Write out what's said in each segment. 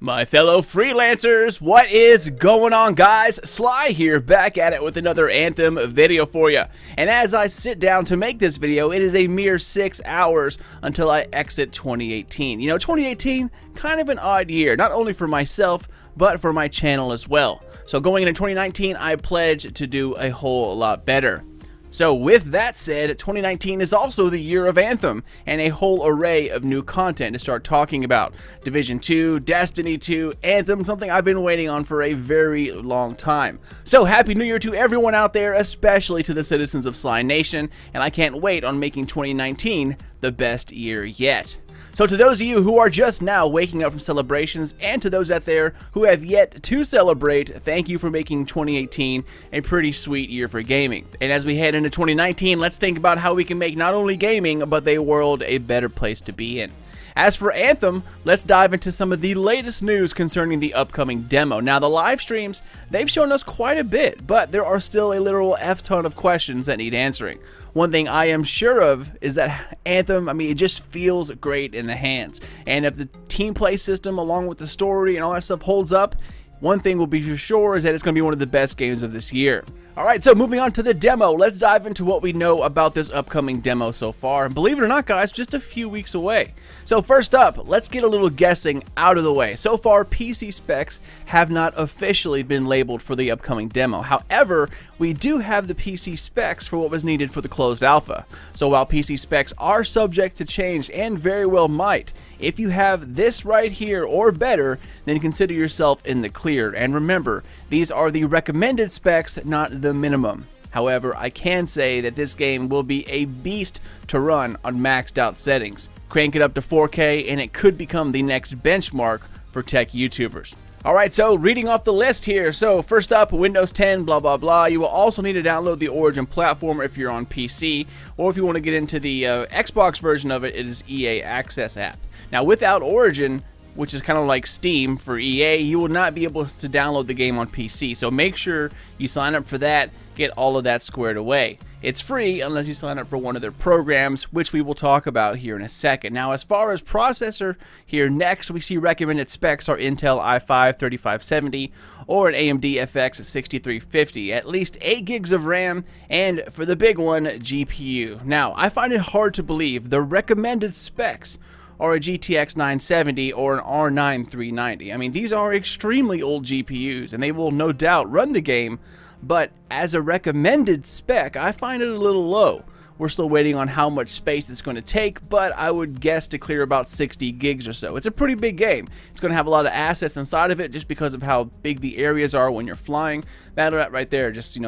My fellow freelancers, what is going on, guys? Sly here, back at it with another Anthem video for you. And as I sit down to make this video, it is a mere 6 hours until I exit 2018. You know, 2018, kind of an odd year, not only for myself, but for my channel as well. So going into 2019, I pledge to do a whole lot better. So with that said, 2019 is also the year of Anthem, and a whole array of new content to start talking about. Division 2, Destiny 2, Anthem, something I've been waiting on for a very long time. So Happy New Year to everyone out there, especially to the citizens of Sly Nation, and I can't wait on making 2019 the best year yet. So to those of you who are just now waking up from celebrations, and to those out there who have yet to celebrate, thank you for making 2018 a pretty sweet year for gaming. And as we head into 2019, let's think about how we can make not only gaming, but the world a better place to be in. As for Anthem, let's dive into some of the latest news concerning the upcoming demo. Now, the live streams, they've shown us quite a bit, but there are still a literal F-ton of questions that need answering. One thing I am sure of is that Anthem, it just feels great in the hands. And if the team play system, along with the story and all that stuff, holds up, one thing will be for sure is that it's going to be one of the best games of this year. Alright, so moving on to the demo, let's dive into what we know about this upcoming demo so far. And believe it or not, guys, just a few weeks away. So first up, let's get a little guessing out of the way. So far, PC specs have not officially been labeled for the upcoming demo. However, we do have the PC specs for what was needed for the closed alpha. So while PC specs are subject to change and very well might, if you have this right here or better, then consider yourself in the clear. And remember, these are the recommended specs, not the minimum. However, I can say that this game will be a beast to run on maxed out settings. Crank it up to 4K and it could become the next benchmark for tech YouTubers. Alright, so reading off the list here. So first up, Windows 10, blah blah blah. You will also need to download the Origin platform if you're on PC, or if you want to get into the Xbox version of it, it is EA Access app. Now without Origin, which is kind of like Steam for EA, you will not be able to download the game on PC. So make sure you sign up for that, get all of that squared away. It's free unless you sign up for one of their programs, which we will talk about here in a second. Now, as far as processor, here next we see recommended specs are Intel i5-3570 or an AMD FX 6350, at least 8 gigs of RAM, and for the big one, GPU. Now, I find it hard to believe the recommended specs or a GTX 970 or an R9 390. These are extremely old GPUs, and they will no doubt run the game, but as a recommended spec, I find it a little low. We're still waiting on how much space it's going to take, but I would guess to clear about 60 gigs or so. It's a pretty big game. It's going to have a lot of assets inside of it just because of how big the areas are when you're flying. That right there just,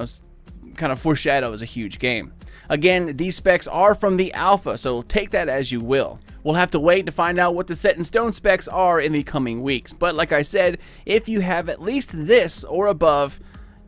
kind of foreshadows a huge game. Again, these specs are from the alpha, so take that as you will. We'll have to wait to find out what the set in stone specs are in the coming weeks. But like I said, if you have at least this or above,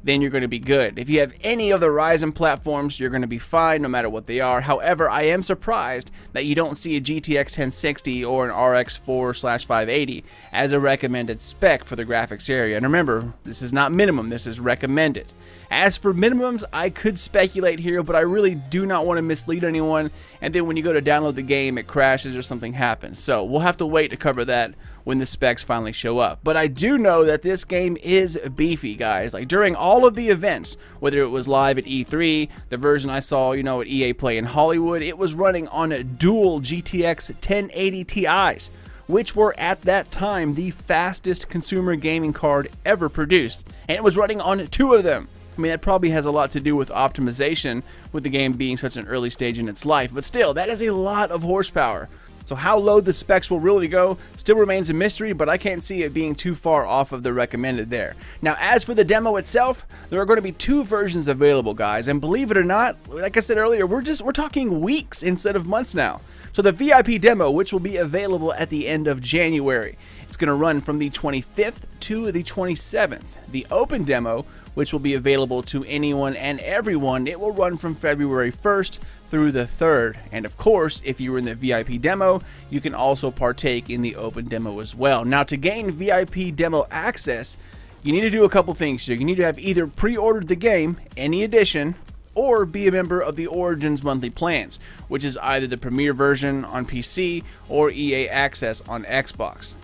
then you're going to be good. If you have any of the Ryzen platforms, you're going to be fine no matter what they are. However, I am surprised that you don't see a GTX 1060 or an RX 4/580 as a recommended spec for the graphics area. And remember, this is not minimum, this is recommended. As for minimums, I could speculate here, but I really do not want to mislead anyone, and then when you go to download the game, it crashes or something happens. So we'll have to wait to cover that when the specs finally show up. But I do know that this game is beefy, guys. Like during all of the events, whether it was live at E3, the version I saw, at EA Play in Hollywood, it was running on dual GTX 1080 Ti's, which were at that time the fastest consumer gaming card ever produced, and it was running on 2 of them. That probably has a lot to do with optimization, with the game being such an early stage in its life, but still, that is a lot of horsepower. So how low the specs will really go still remains a mystery, but I can't see it being too far off of the recommended there. Now, as for the demo itself, there are going to be 2 versions available, guys, and believe it or not, like I said earlier, we're talking weeks instead of months now. So the VIP demo, which will be available at the end of January, it's going to run from the 25th to the 27th. The open demo, which will be available to anyone and everyone, it will run from February 1st through the 3rd. And of course, if you were in the VIP demo, you can also partake in the open demo as well. Now, to gain VIP demo access, you need to do a couple things here. You need to have either pre-ordered the game, any edition, or be a member of the Origins monthly plans, which is either the Premier version on PC or EA Access on Xbox.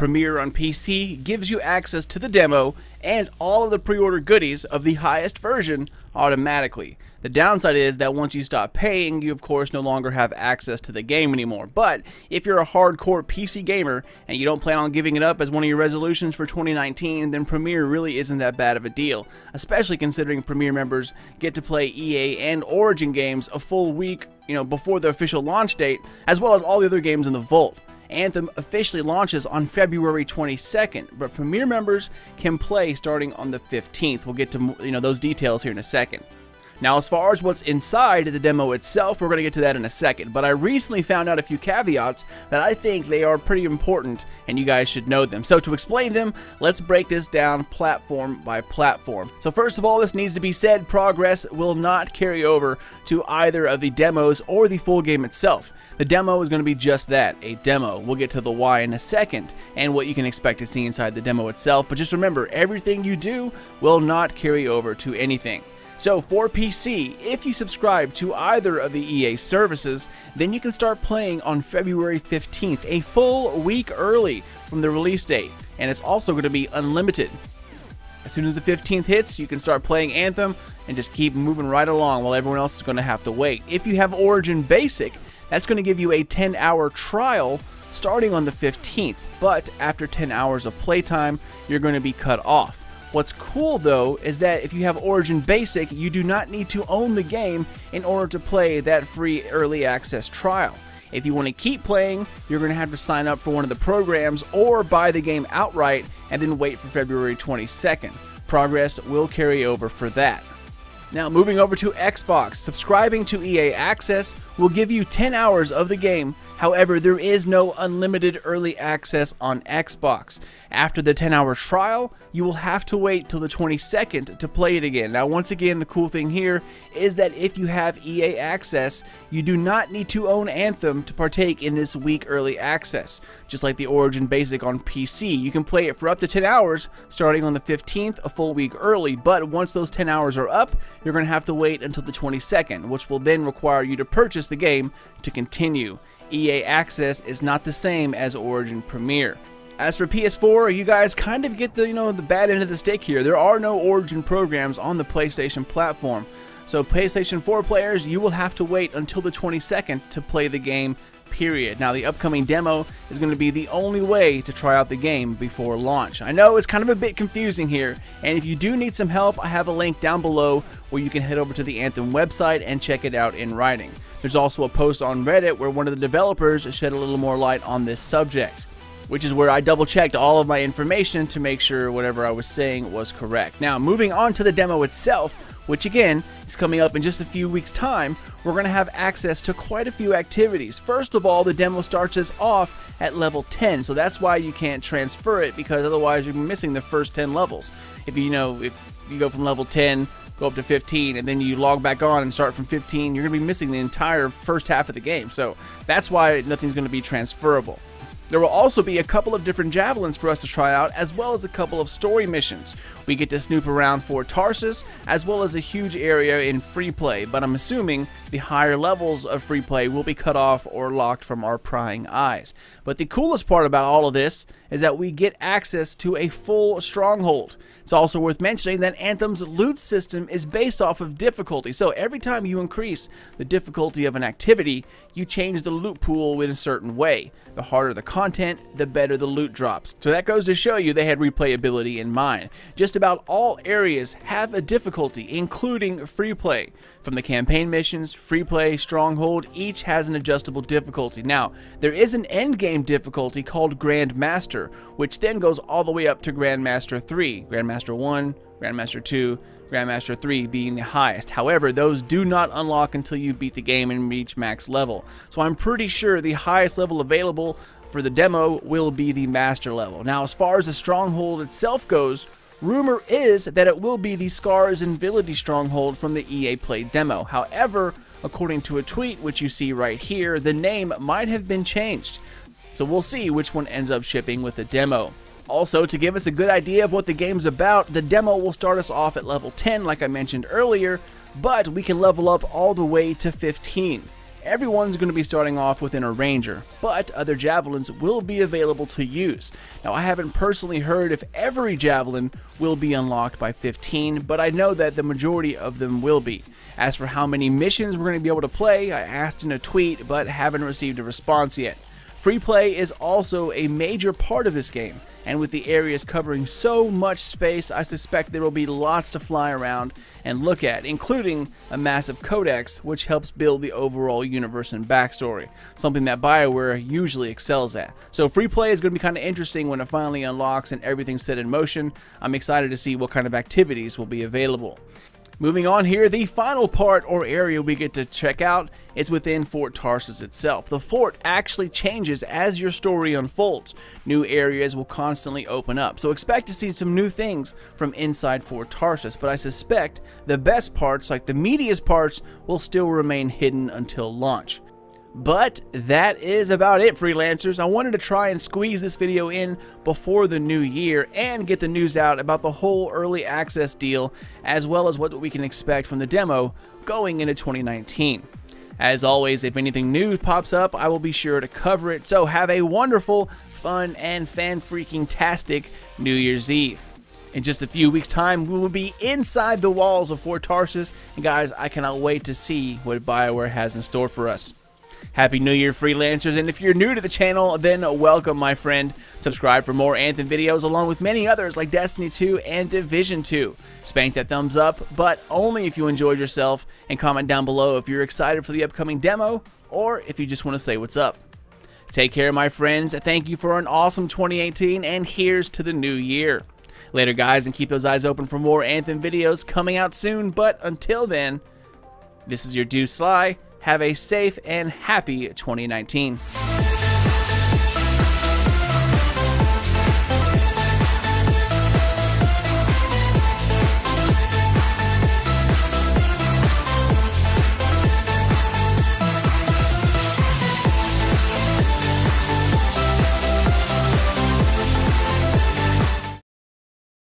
Premiere on PC gives you access to the demo and all of the pre-order goodies of the highest version automatically. The downside is that once you stop paying, you of course no longer have access to the game anymore. But if you're a hardcore PC gamer and you don't plan on giving it up as one of your resolutions for 2019, then Premiere really isn't that bad of a deal, especially considering Premiere members get to play EA and Origin games a full week, before the official launch date, as well as all the other games in the vault. Anthem officially launches on February 22nd, but Premiere members can play starting on the 15th. We'll get to those details here in a second. Now, as far as what's inside the demo itself, we're going to get to that in a second, but I recently found out a few caveats that I think they are pretty important and you guys should know them. So to explain them, let's break this down platform by platform. So first of all, this needs to be said, progress will not carry over to either of the demos or the full game itself. The demo is going to be just that, a demo. We'll get to the why in a second and what you can expect to see inside the demo itself, but just remember, everything you do will not carry over to anything. So for PC, if you subscribe to either of the EA services, then you can start playing on February 15th, a full week early from the release date, and it's also going to be unlimited. As soon as the 15th hits, you can start playing Anthem and just keep moving right along while everyone else is going to have to wait. If you have Origin Basic, that's going to give you a 10-hour trial starting on the 15th, but after 10 hours of playtime, you're going to be cut off. What's cool though is that if you have Origin Basic, you do not need to own the game in order to play that free early access trial. If you want to keep playing, you're going to have to sign up for one of the programs or buy the game outright and then wait for February 22nd. Progress will carry over for that. Now, moving over to Xbox, subscribing to EA Access will give you 10 hours of the game. However, there is no unlimited early access on Xbox. After the 10-hour trial, you will have to wait till the 22nd to play it again. Now, once again, the cool thing here is that if you have EA Access, you do not need to own Anthem to partake in this week early access. Just like the Origin Basic on PC, you can play it for up to 10 hours starting on the 15th, a full week early, but once those 10 hours are up, you're going to have to wait until the 22nd, which will then require you to purchase the game to continue. EA Access is not the same as Origin Premiere. As for PS4, you guys kind of get the the bad end of the stick here. There are no Origin programs on the PlayStation platform. So PlayStation 4 players, you will have to wait until the 22nd to play the game, period. Now, the upcoming demo is going to be the only way to try out the game before launch. I know it's kind of a bit confusing here, and if you do need some help, I have a link down below where you can head over to the Anthem website and check it out in writing. There's also a post on Reddit where one of the developers shed a little more light on this subject, which is where I double-checked all of my information to make sure whatever I was saying was correct. Now, moving on to the demo itself, which again is coming up in just a few weeks' time, we're going to have access to quite a few activities. First of all, the demo starts us off at level 10, so that's why you can't transfer it, because otherwise you're missing the first 10 levels. If you go from level 10, go up to 15, and then you log back on and start from 15, you're going to be missing the entire first half of the game, so that's why nothing's going to be transferable. There will also be a couple of different Javelins for us to try out, as well as a couple of story missions. We get to snoop around Fort Tarsus, as well as a huge area in free play, but I'm assuming the higher levels of free play will be cut off or locked from our prying eyes. But the coolest part about all of this is that we get access to a full stronghold. It's also worth mentioning that Anthem's loot system is based off of difficulty, so every time you increase the difficulty of an activity, you change the loot pool in a certain way. The harder the content, the better the loot drops. So that goes to show you they had replayability in mind. Just about all areas have a difficulty, including free play. From the campaign missions, free play, stronghold, each has an adjustable difficulty. Now, there is an endgame difficulty called Grandmaster, which then goes all the way up to Grandmaster 3, Grandmaster 1, Grandmaster 2, Grandmaster 3 being the highest. However, those do not unlock until you beat the game and reach max level. So I'm pretty sure the highest level available for the demo will be the Master level. Now, as far as the stronghold itself goes, rumor is that it will be the Scars and Village stronghold from the EA Play demo. However, according to a tweet which you see right here, the name might have been changed. So we'll see which one ends up shipping with the demo. Also, to give us a good idea of what the game's about, the demo will start us off at level 10 like I mentioned earlier, but we can level up all the way to 15. everyone's going to be starting off within a ranger, but other javelins will be available to use. Now, I haven't personally heard if every javelin will be unlocked by 15, but I know that the majority of them will be. As for how many missions we're going to be able to play, I asked in a tweet, but haven't received a response yet. Free play is also a major part of this game, and with the areas covering so much space, I suspect there will be lots to fly around and look at, including a massive codex, which helps build the overall universe and backstory, something that BioWare usually excels at. So free play is going to be kind of interesting when it finally unlocks and everything's set in motion. I'm excited to see what kind of activities will be available. Moving on here, the final part or area we get to check out is within Fort Tarsus itself. The fort actually changes as your story unfolds. New areas will constantly open up, so expect to see some new things from inside Fort Tarsus, but I suspect the best parts, like the meatiest parts, will still remain hidden until launch. But that is about it, freelancers. I wanted to try and squeeze this video in before the new year and get the news out about the whole early access deal, as well as what we can expect from the demo going into 2019. As always, if anything new pops up, I will be sure to cover it, so have a wonderful, fun, and fan-freaking-tastic New Year's Eve. In just a few weeks' time, we will be inside the walls of Fort Tarsus, and guys, I cannot wait to see what BioWare has in store for us. Happy New Year, freelancers, and if you're new to the channel, then welcome, my friend. Subscribe for more Anthem videos along with many others like Destiny 2 and Division 2. Spank that thumbs up, but only if you enjoyed yourself, and comment down below if you're excited for the upcoming demo or if you just want to say what's up. Take care, my friends. Thank you for an awesome 2018, and here's to the new year. Later, guys, and keep those eyes open for more Anthem videos coming out soon, but until then, this is your dude Sly. Have a safe and happy 2019.